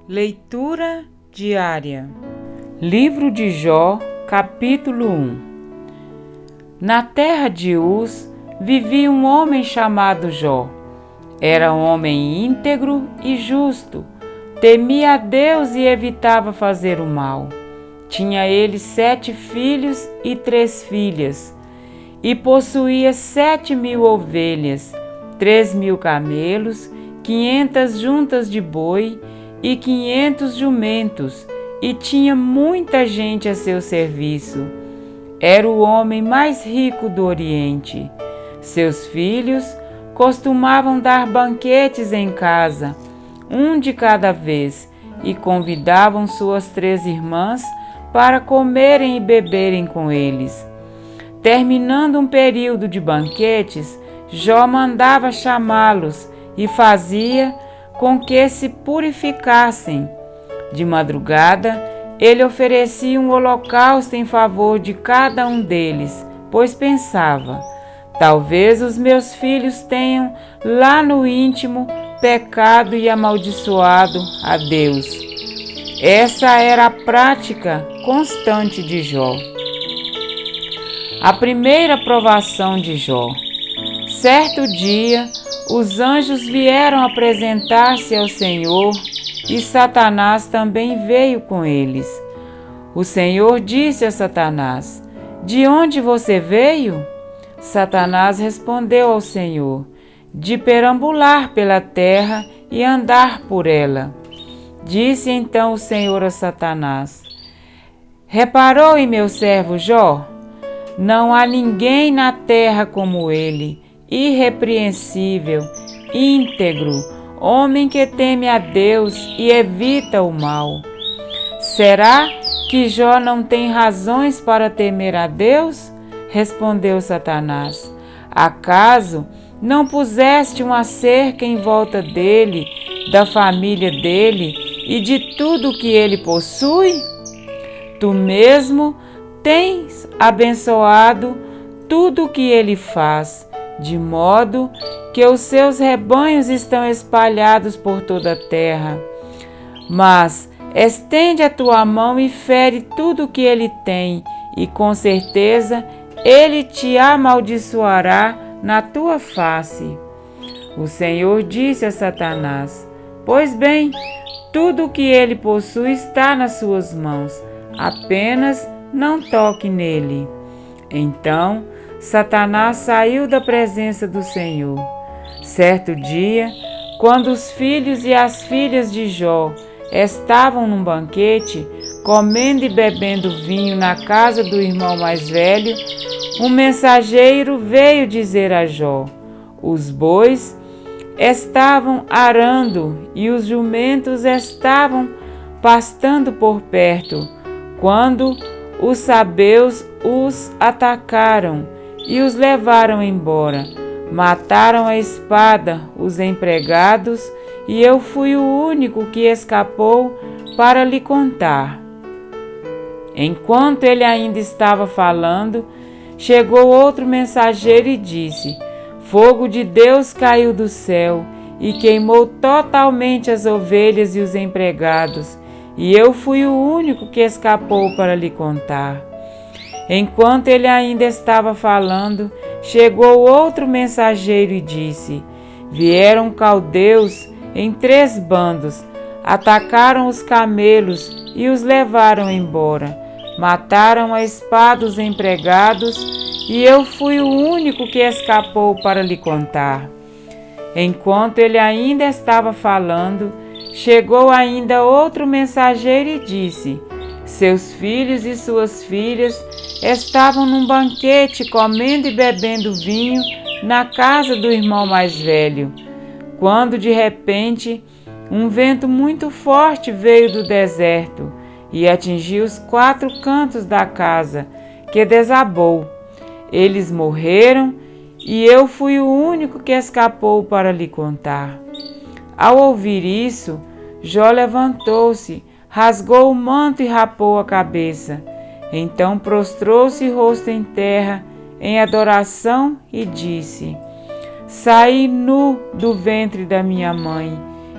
Leitura diária. Livro de Jó, capítulo 1. Na terra de Uz vivia um homem chamado Jó. Era um homem íntegro e justo, temia a Deus e evitava fazer o mal. Tinha ele 7 filhos e 3 filhas, e possuía 7.000 ovelhas, 3.000 camelos, 500 juntas de boi e 500 jumentos, e tinha muita gente a seu serviço. Era o homem mais rico do Oriente. Seus filhos costumavam dar banquetes em casa, um de cada vez, e convidavam suas 3 irmãs para comerem e beberem com eles. Terminando um período de banquetes, Jó mandava chamá-los e fazia com que se purificassem. De madrugada, ele oferecia um holocausto em favor de cada um deles, pois pensava: talvez os meus filhos tenham lá no íntimo pecado e amaldiçoado a Deus. Essa era a prática constante de Jó. A primeira provação de Jó. Certo dia, os anjos vieram apresentar-se ao Senhor e Satanás também veio com eles. O Senhor disse a Satanás: de onde você veio? Satanás respondeu ao Senhor: de perambular pela terra e andar por ela. Disse então o Senhor a Satanás: reparou em meu servo Jó? Não há ninguém na terra como ele, irrepreensível, íntegro, homem que teme a Deus e evita o mal. Será que Jó não tem razões para temer a Deus? Respondeu Satanás. Acaso não puseste uma cerca em volta dele, da família dele e de tudo que ele possui? Tu mesmo tens abençoado tudo o que ele faz, de modo que os seus rebanhos estão espalhados por toda a terra. Mas estende a tua mão e fere tudo o que ele tem, e com certeza ele te amaldiçoará na tua face. O Senhor disse a Satanás: pois bem, tudo o que ele possui está nas suas mãos, apenas não toque nele. Então Satanás saiu da presença do Senhor. Certo dia, quando os filhos e as filhas de Jó estavam num banquete, comendo e bebendo vinho na casa do irmão mais velho, um mensageiro veio dizer a Jó: os bois estavam arando e os jumentos estavam pastando por perto, quando os sabeus os atacaram e os levaram embora. Mataram a espada os empregados, e eu fui o único que escapou para lhe contar. Enquanto ele ainda estava falando, chegou outro mensageiro e disse: fogo de Deus caiu do céu e queimou totalmente as ovelhas e os empregados, e eu fui o único que escapou para lhe contar. Enquanto ele ainda estava falando, chegou outro mensageiro e disse: vieram caldeus em 3 bandos, atacaram os camelos e os levaram embora. Mataram a espada os empregados, e eu fui o único que escapou para lhe contar. Enquanto ele ainda estava falando, chegou ainda outro mensageiro e disse: seus filhos e suas filhas estavam num banquete comendo e bebendo vinho na casa do irmão mais velho, quando de repente um vento muito forte veio do deserto e atingiu os 4 cantos da casa, que desabou. Eles morreram e eu fui o único que escapou para lhe contar. Ao ouvir isso, Jó levantou-se, rasgou o manto e rapou a cabeça. Então prostrou-se rosto em terra em adoração e disse: saí nu do ventre da minha mãe,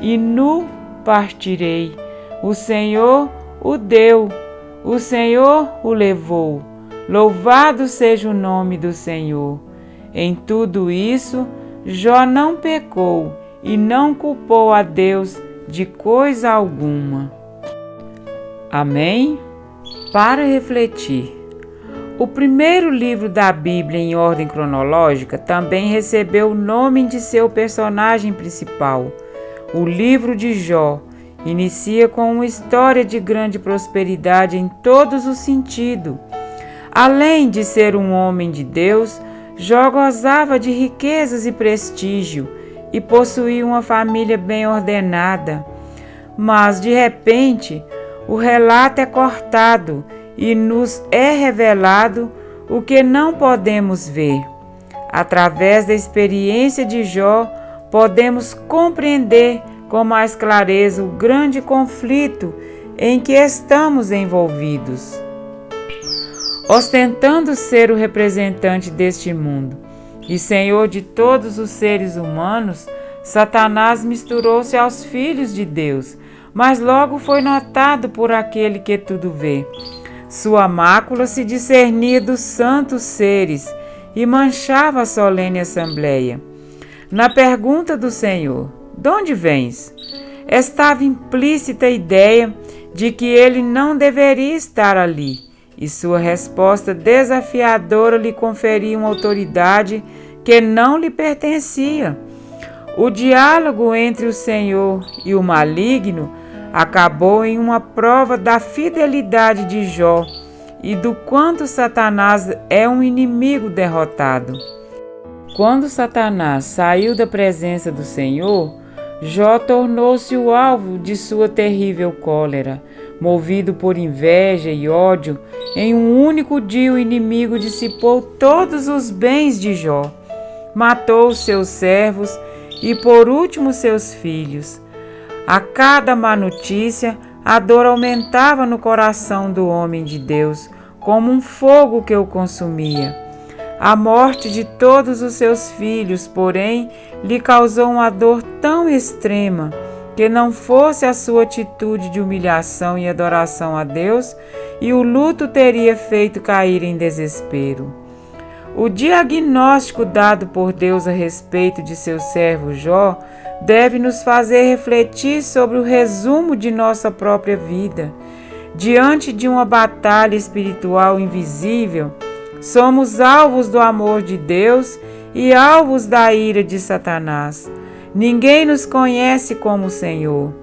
e nu partirei. O Senhor o deu, o Senhor o levou. Louvado seja o nome do Senhor. Em tudo isso, Jó não pecou e não culpou a Deus de coisa alguma. Amém? Para refletir. O primeiro livro da Bíblia em ordem cronológica também recebeu o nome de seu personagem principal. O livro de Jó inicia com uma história de grande prosperidade em todos os sentidos. Além de ser um homem de Deus, Jó gozava de riquezas e prestígio e possuía uma família bem ordenada. Mas, de repente, o relato é cortado e nos é revelado o que não podemos ver. Através da experiência de Jó, podemos compreender com mais clareza o grande conflito em que estamos envolvidos. Ostentando ser o representante deste mundo e senhor de todos os seres humanos, Satanás misturou-se aos filhos de Deus, mas logo foi notado por aquele que tudo vê. Sua mácula se discernia dos santos seres e manchava a solene assembleia. Na pergunta do Senhor, "De onde vens?", estava implícita a ideia de que ele não deveria estar ali, e sua resposta desafiadora lhe conferia uma autoridade que não lhe pertencia. O diálogo entre o Senhor e o maligno acabou em uma prova da fidelidade de Jó e do quanto Satanás é um inimigo derrotado. Quando Satanás saiu da presença do Senhor, Jó tornou-se o alvo de sua terrível cólera. Movido por inveja e ódio, em um único dia o inimigo dissipou todos os bens de Jó, matou os seus servos e, por último, seus filhos. A cada má notícia, a dor aumentava no coração do homem de Deus, como um fogo que o consumia. A morte de todos os seus filhos, porém, lhe causou uma dor tão extrema que não fosse a sua atitude de humilhação e adoração a Deus, e o luto teria feito cair em desespero. O diagnóstico dado por Deus a respeito de seu servo Jó deve nos fazer refletir sobre o resumo de nossa própria vida. Diante de uma batalha espiritual invisível, somos alvos do amor de Deus e alvos da ira de Satanás. Ninguém nos conhece como o Senhor.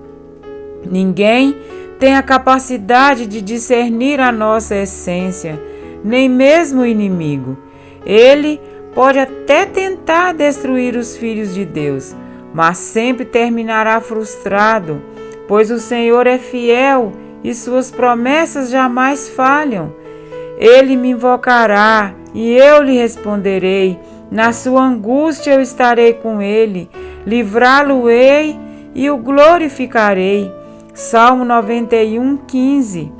Ninguém tem a capacidade de discernir a nossa essência, nem mesmo o inimigo. Ele pode até tentar destruir os filhos de Deus, mas sempre terminará frustrado, pois o Senhor é fiel e suas promessas jamais falham. Ele me invocará e eu lhe responderei. Na sua angústia eu estarei com ele, livrá-lo-ei e o glorificarei. Salmo 91:15.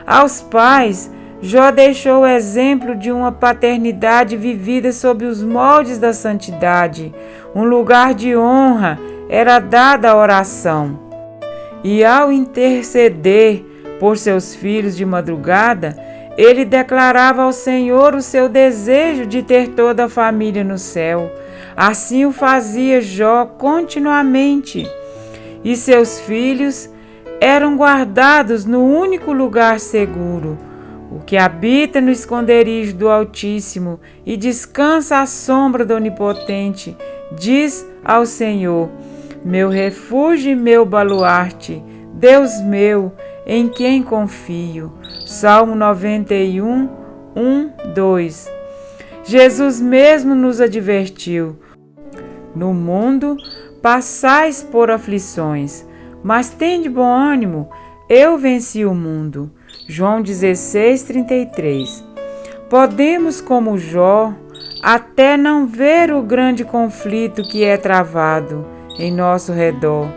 Aos pais, Jó deixou o exemplo de uma paternidade vivida sob os moldes da santidade. Um lugar de honra era dado à oração. E ao interceder por seus filhos de madrugada, ele declarava ao Senhor o seu desejo de ter toda a família no céu. Assim o fazia Jó continuamente. E seus filhos eram guardados no único lugar seguro, o que habita no esconderijo do Altíssimo e descansa à sombra do Onipotente, diz ao Senhor: meu refúgio e meu baluarte, Deus meu, em quem confio. Salmo 91, 1, 2. Jesus mesmo nos advertiu: no mundo passais por aflições, mas tende bom ânimo, eu venci o mundo. João 16:33. Podemos, como Jó, até não ver o grande conflito que é travado em nosso redor,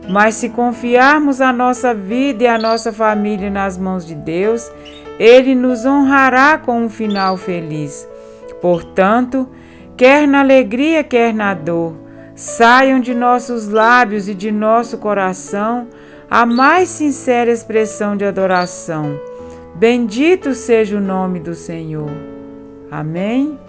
mas se confiarmos a nossa vida e a nossa família nas mãos de Deus, Ele nos honrará com um final feliz. Portanto, quer na alegria, quer na dor, saiam de nossos lábios e de nosso coração a mais sincera expressão de adoração. Bendito seja o nome do Senhor. Amém?